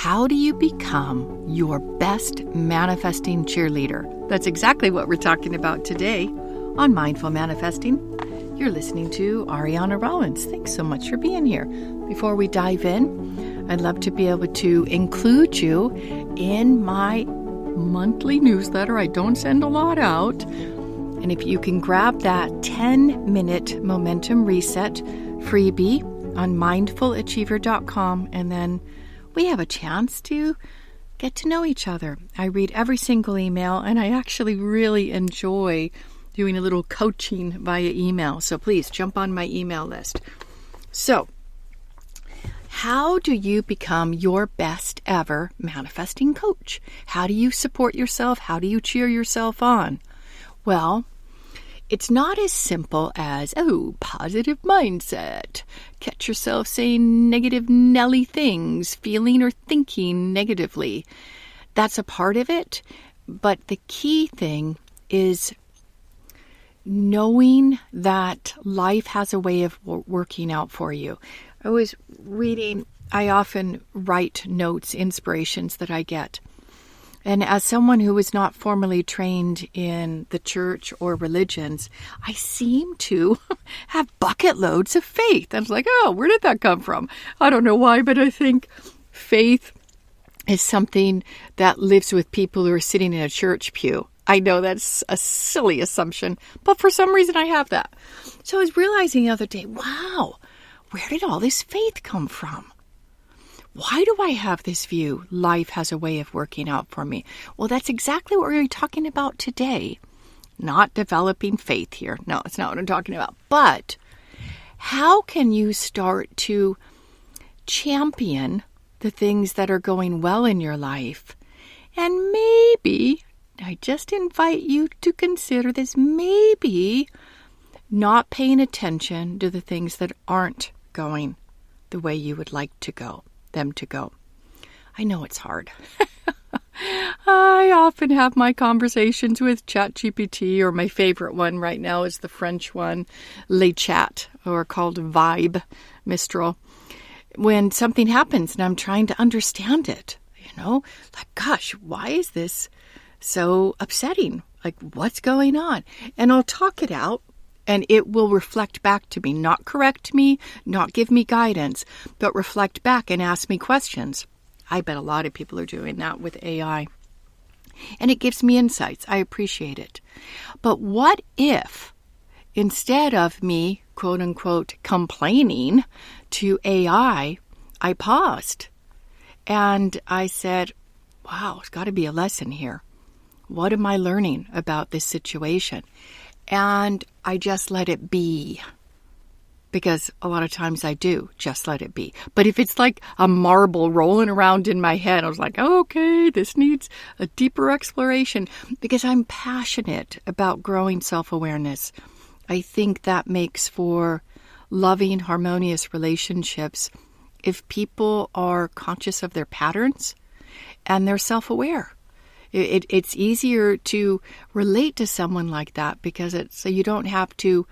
How do you become your best manifesting cheerleader? That's exactly what we're talking about today on Mindful Manifesting. You're listening to Ariana Rollins. Thanks so much for being here. Before we dive in, I'd love to be able to include you in my monthly newsletter. I don't send a lot out. And if you can grab that 10-minute momentum reset freebie on mindfulachiever.com, and then we have a chance to get to know each other. I read every single email, and I actually really enjoy doing a little coaching via email. So please jump on my email list. So, how do you become your best ever manifesting coach? How do you support yourself? How do you cheer yourself on? Well, it's not as simple as, positive mindset. Catch yourself saying negative Nelly things, feeling or thinking negatively. That's a part of it, but the key thing is knowing that life has a way of working out for you. I often write notes, inspirations that I get. And as someone who was not formally trained in the church or religions, I seem to have bucket loads of faith. I was like, where did that come from? I don't know why, but I think faith is something that lives with people who are sitting in a church pew. I know that's a silly assumption, but for some reason I have that. So I was realizing the other day, wow, where did all this faith come from? Why do I have this view? Life has a way of working out for me. Well, that's exactly what we're talking about today. Not developing faith here. No, it's not what I'm talking about. But how can you start to champion the things that are going well in your life? And maybe, I just invite you to consider this, maybe not paying attention to the things that aren't going the way you would like them to go. I know it's hard. I often have my conversations with ChatGPT, or my favorite one right now is the French one, Le Chat, or called Vibe Mistral. When something happens and I'm trying to understand it, like, gosh, why is this so upsetting? Like, what's going on? And I'll talk it out. And it will reflect back to me, not correct me, not give me guidance, but reflect back and ask me questions. I bet a lot of people are doing that with AI. And it gives me insights. I appreciate it. But what if, instead of me, quote unquote, complaining to AI, I paused and I said, wow, there's got to be a lesson here. What am I learning about this situation? And I just let it be, because a lot of times I do just let it be. But if it's like a marble rolling around in my head, I was like, okay, this needs a deeper exploration, because I'm passionate about growing self-awareness. I think that makes for loving, harmonious relationships if people are conscious of their patterns and they're self-aware. It's easier to relate to someone like that because so you don't have to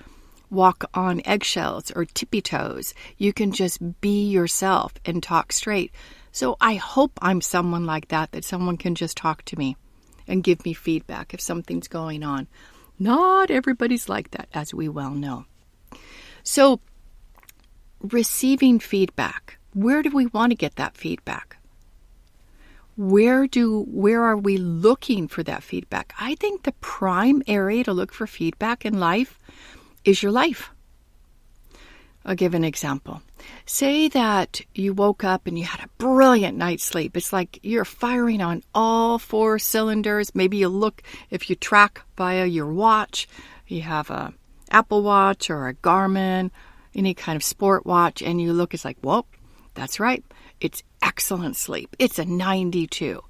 walk on eggshells or tippy toes. You can just be yourself and talk straight. So I hope I'm someone like that someone can just talk to me and give me feedback if something's going on. Not everybody's like that, as we well know. So receiving feedback, where do we want to get that feedback? Where are we looking for that feedback? I think the prime area to look for feedback in life is your life. I'll give an example. Say that you woke up and you had a brilliant night's sleep. It's like you're firing on all 4 cylinders. Maybe you look, if you track via your watch, you have a Apple Watch or a Garmin, any kind of sport watch, and you look, it's like, well, that's right. It's excellent sleep. It's a 92.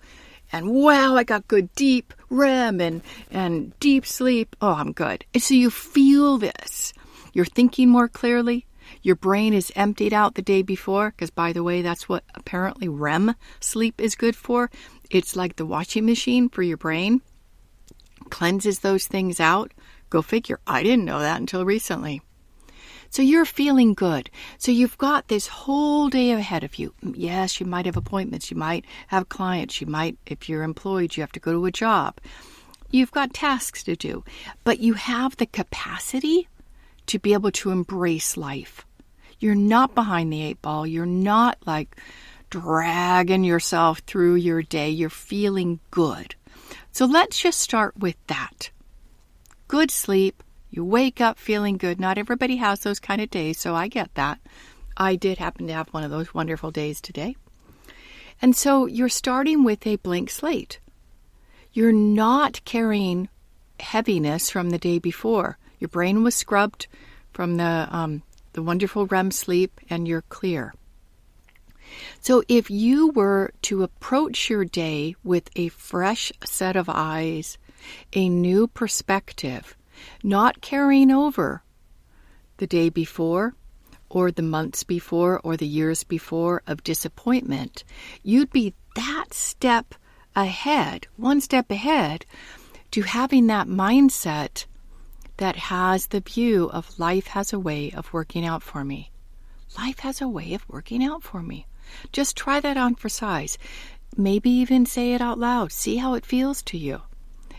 And wow, I got good deep REM and deep sleep. Oh, I'm good. And so you feel this. You're thinking more clearly. Your brain is emptied out the day before, because by the way, that's what apparently REM sleep is good for. It's like the washing machine for your brain. Cleanses those things out. Go figure. I didn't know that until recently. So you're feeling good. So you've got this whole day ahead of you. Yes, you might have appointments. You might have clients. You might, if you're employed, you have to go to a job. You've got tasks to do. But you have the capacity to be able to embrace life. You're not behind the 8 ball. You're not like dragging yourself through your day. You're feeling good. So let's just start with that. Good sleep. You wake up feeling good. Not everybody has those kind of days, so I get that. I did happen to have one of those wonderful days today. And so you're starting with a blank slate. You're not carrying heaviness from the day before. Your brain was scrubbed from the wonderful REM sleep, and you're clear. So if you were to approach your day with a fresh set of eyes, a new perspective, not carrying over the day before or the months before or the years before of disappointment, you'd be that step ahead, one step ahead to having that mindset that has the view of life has a way of working out for me. Life has a way of working out for me. Just try that on for size. Maybe even say it out loud. See how it feels to you.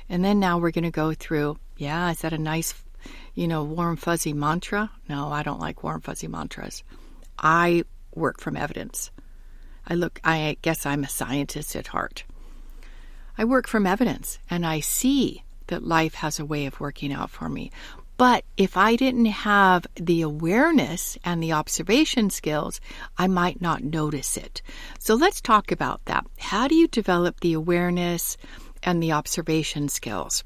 And then now we're going to go through, is that a nice, warm, fuzzy mantra? No, I don't like warm, fuzzy mantras. I work from evidence. I guess I'm a scientist at heart. I work from evidence, and I see that life has a way of working out for me. But if I didn't have the awareness and the observation skills, I might not notice it. So let's talk about that. How do you develop the awareness and the observation skills?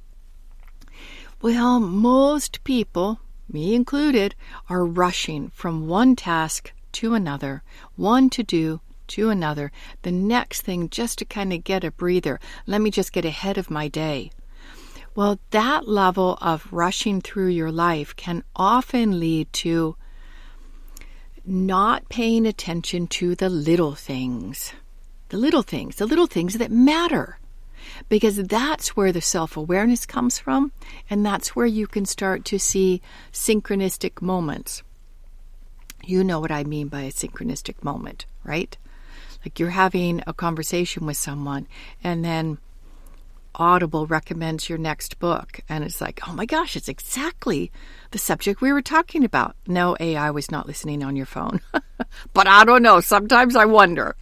Well, most people, me included, are rushing from one task to another, one to do to another, the next thing just to kind of get a breather. Let me just get ahead of my day. Well, that level of rushing through your life can often lead to not paying attention to the little things. The little things that matter. Because that's where the self-awareness comes from, and that's where you can start to see synchronistic moments. You know what I mean by a synchronistic moment, right? Like you're having a conversation with someone, and then Audible recommends your next book, and it's like, oh my gosh, it's exactly the subject we were talking about. No, AI was not listening on your phone. But I don't know. Sometimes I wonder.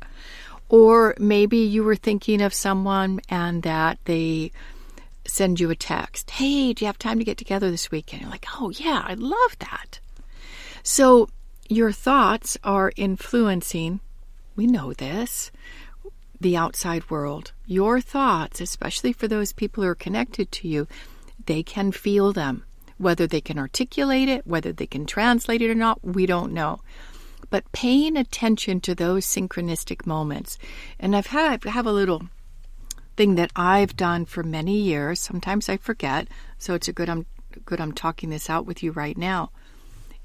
Or maybe you were thinking of someone and that they send you a text. Hey, do you have time to get together this weekend? You're like, oh yeah, I love that. So your thoughts are influencing, we know this, the outside world. Your thoughts, especially for those people who are connected to you, they can feel them. Whether they can articulate it, whether they can translate it or not, we don't know. But paying attention to those synchronistic moments. And I have a little thing that I've done for many years. Sometimes I forget, so it's I'm talking this out with you right now,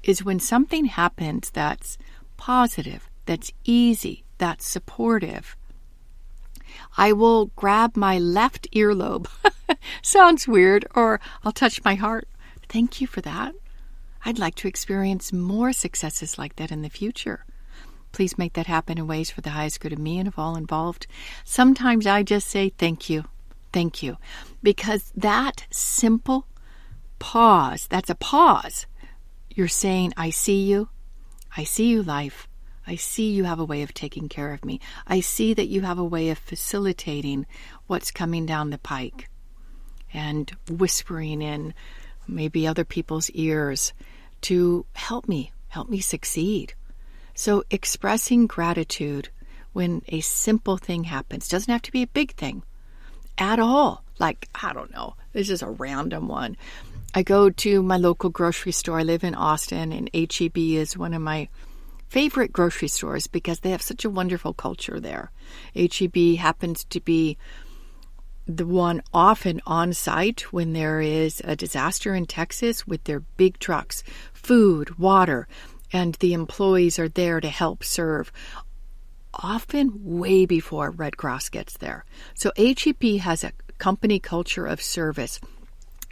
is when something happens that's positive, that's easy, that's supportive, I will grab my left earlobe. Sounds weird. Or I'll touch my heart. Thank you for that. I'd like to experience more successes like that in the future. Please make that happen in ways for the highest good of me and of all involved. Sometimes I just say thank you, because that simple pause, that's a pause. You're saying, I see you, life. I see you have a way of taking care of me. I see that you have a way of facilitating what's coming down the pike and whispering in maybe other people's ears to help me succeed. So expressing gratitude when a simple thing happens, doesn't have to be a big thing at all. Like, I don't know, this is a random one. I go to my local grocery store. I live in Austin, and H-E-B is one of my favorite grocery stores because they have such a wonderful culture there. H-E-B happens to be the one often on site when there is a disaster in Texas with their big trucks, food, water, and the employees are there to help serve, often way before Red Cross gets there. So H-E-B has a company culture of service.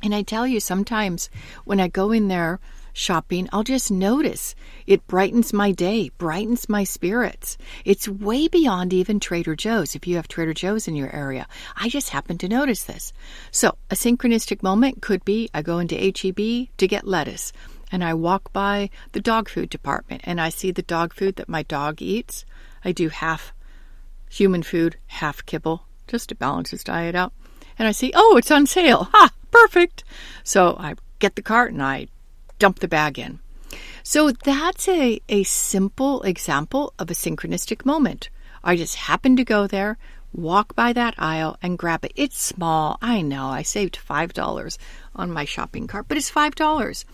And I tell you, sometimes when I go in there shopping, I'll just notice. It brightens my day, brightens my spirits. It's way beyond even Trader Joe's. If you have Trader Joe's in your area, I just happen to notice this. So a synchronistic moment could be I go into H-E-B to get lettuce, and I walk by the dog food department, and I see the dog food that my dog eats. I do half human food, half kibble, just to balance his diet out. And I see, oh, it's on sale. Ha, perfect. So I get the cart and I dump the bag in. So that's a simple example of a synchronistic moment. I just happened to go there, walk by that aisle, and grab it. It's small. I know. I saved $5 on my shopping cart, but it's $5.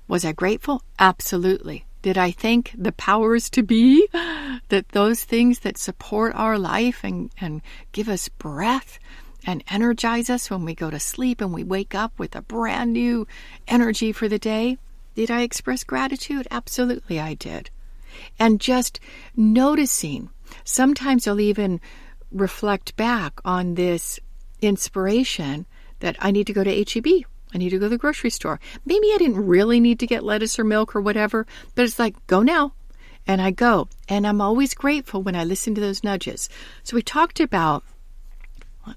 Was I grateful? Absolutely. Did I thank the powers to be, that those things that support our life and give us breath and energize us when we go to sleep and we wake up with a brand new energy for the day? Did I express gratitude? Absolutely I did. And just noticing, sometimes I'll even reflect back on this inspiration that I need to go to H-E-B. I need to go to the grocery store. Maybe I didn't really need to get lettuce or milk or whatever, but it's like, go now. And I go. And I'm always grateful when I listen to those nudges. So we talked about,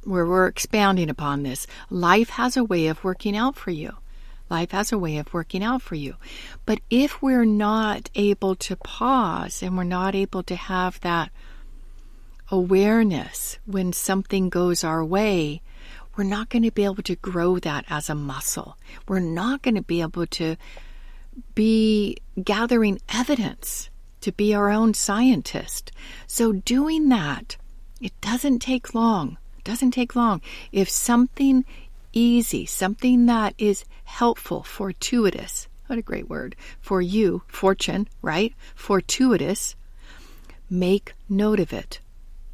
where we're expounding upon this, life has a way of working out for you. Life has a way of working out for you. But if we're not able to pause and we're not able to have that awareness when something goes our way, we're not going to be able to grow that as a muscle. We're not going to be able to be gathering evidence to be our own scientist. So doing that, it doesn't take long. Doesn't take long. If something easy, something that is helpful, fortuitous, what a great word, for you, fortune, right? Fortuitous, make note of it.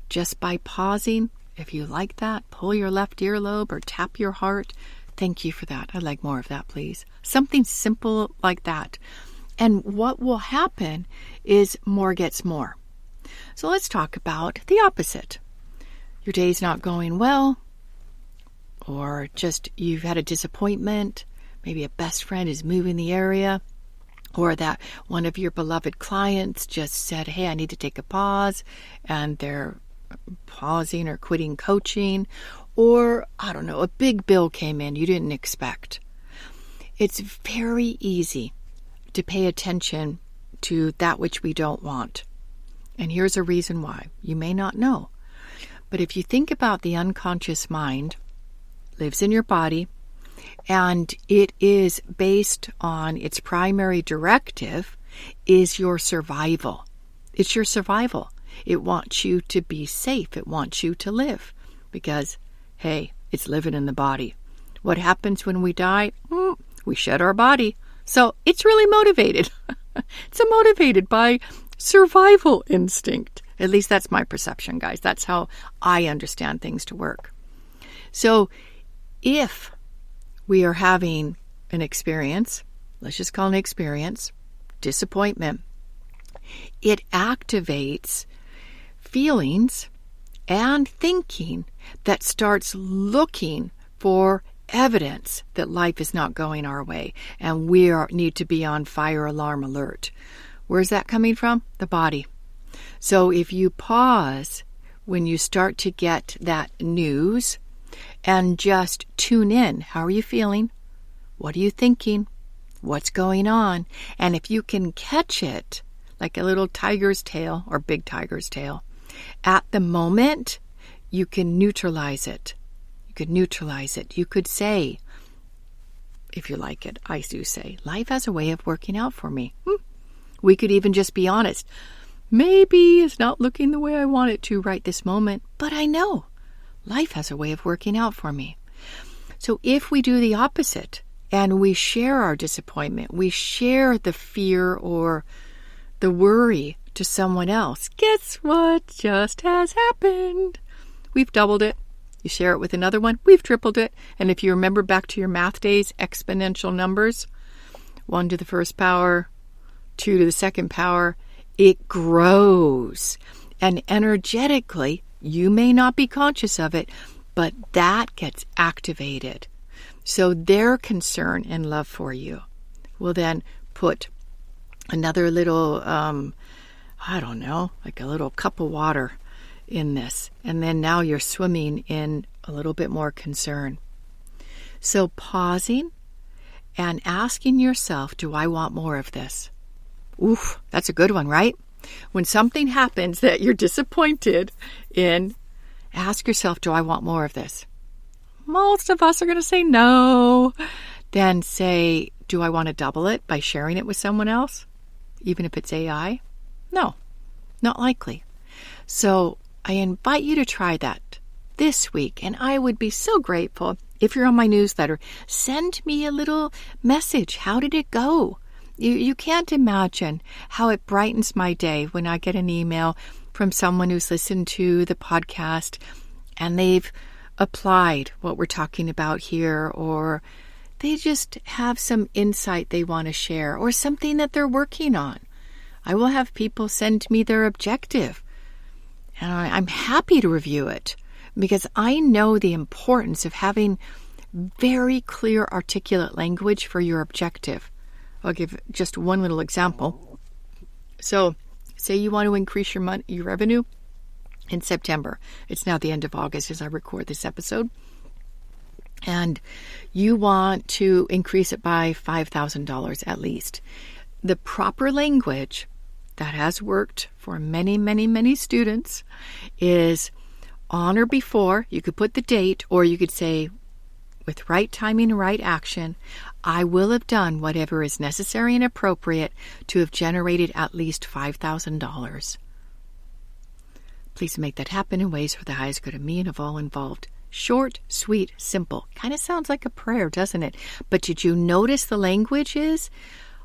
Just by pausing, if you like that, pull your left earlobe or tap your heart. Thank you for that. I'd like more of that, please. Something simple like that. And what will happen is more gets more. So let's talk about the opposite. Your day's not going well, or just you've had a disappointment. Maybe a best friend is moving the area, or that one of your beloved clients just said, hey, I need to take a pause, and they're pausing or quitting coaching, or, I don't know, a big bill came in you didn't expect. It's very easy to pay attention to that which we don't want. And here's a reason why. You may not know. But if you think about the unconscious mind, lives in your body, and it is based on its primary directive is your survival. It's your survival. It wants you to be safe. It wants you to live because, hey, it's living in the body. What happens when we die? We shed our body. So it's really motivated. It's motivated by survival instinct. At least that's my perception, guys. That's how I understand things to work. So if we are having an experience, let's just call it an experience, disappointment, it activates feelings and thinking that starts looking for evidence that life is not going our way and we need to be on fire alarm alert. Where's that coming from? The body. So if you pause when you start to get that news and just tune in, how are you feeling? What are you thinking? What's going on? And if you can catch it like a little tiger's tail or big tiger's tail, at the moment, you can neutralize it. You could neutralize it. You could say, if you like it, I do say, life has a way of working out for me. We could even just be honest. Maybe it's not looking the way I want it to right this moment, but I know life has a way of working out for me. So if we do the opposite and we share our disappointment, we share the fear or the worry to someone else, guess what just has happened? We've doubled it. You share it with another one, we've tripled it. And if you remember back to your math days, exponential numbers, 1 to the first power, 2 to the second power, it grows. And energetically, you may not be conscious of it, but that gets activated. So their concern and love for you will then put another little, like a little cup of water in this. And then now you're swimming in a little bit more concern. So pausing and asking yourself, do I want more of this? Oof, that's a good one, right? When something happens that you're disappointed in, ask yourself, do I want more of this? Most of us are going to say no. Then say, do I want to double it by sharing it with someone else? Even if it's AI? No, not likely. So I invite you to try that this week. And I would be so grateful if you're on my newsletter. Send me a little message. How did it go? You can't imagine how it brightens my day when I get an email from someone who's listened to the podcast and they've applied what we're talking about here, or they just have some insight they want to share, or something that they're working on. I will have people send me their objective, and I'm happy to review it because I know the importance of having very clear, articulate language for your objective. I'll give just one little example. So, say you want to increase your revenue in September. It's now the end of August as I record this episode. And you want to increase it by $5,000 at least. The proper language that has worked for many, many, many students is on or before. You could put the date, or you could say, with right timing and right action, I will have done whatever is necessary and appropriate to have generated at least $5,000. Please make that happen in ways for the highest good of me and of all involved. Short, sweet, simple. Kind of sounds like a prayer, doesn't it? But did you notice the language is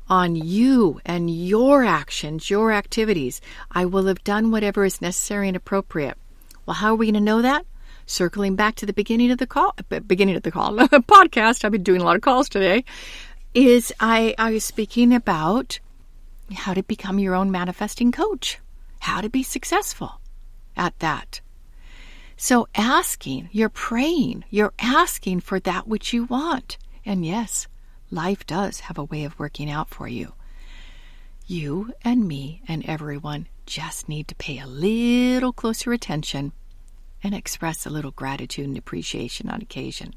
on you and your actions, your activities? I will have done whatever is necessary and appropriate. Well, how are we going to know that? Circling back to the beginning of the podcast, I've been doing a lot of calls today, is I was speaking about how to become your own manifesting coach, how to be successful at that. So you're praying, you're asking for that which you want. And yes, life does have a way of working out for you. You and me and everyone just need to pay a little closer attention and express a little gratitude and appreciation on occasion.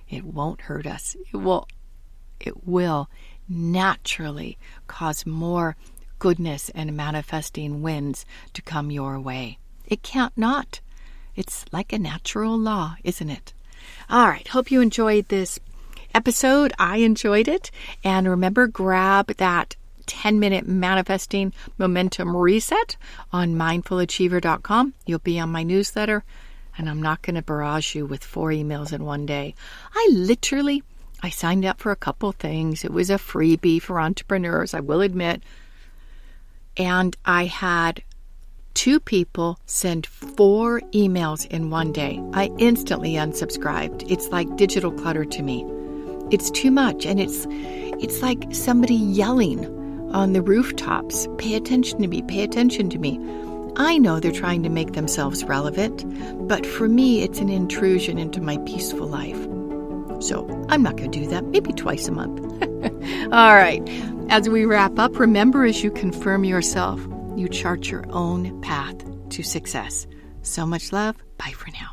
It won't hurt us. It will naturally cause more goodness and manifesting winds to come your way. It can't not. It's like a natural law, isn't it? All right. Hope you enjoyed this episode. I enjoyed it. And remember, grab that 10-minute manifesting momentum reset on mindfulachiever.com. You'll be on my newsletter, and I'm not going to barrage you with 4 emails in one day. I signed up for a couple things. It was a freebie for entrepreneurs, I will admit. And I had 2 people send 4 emails in one day. I instantly unsubscribed. It's like digital clutter to me. It's too much, and it's like somebody yelling on the rooftops, pay attention to me, pay attention to me. I know they're trying to make themselves relevant, but for me, it's an intrusion into my peaceful life. So I'm not going to do that, maybe twice a month. All right. As we wrap up, remember, as you confirm yourself, you chart your own path to success. So much love. Bye for now.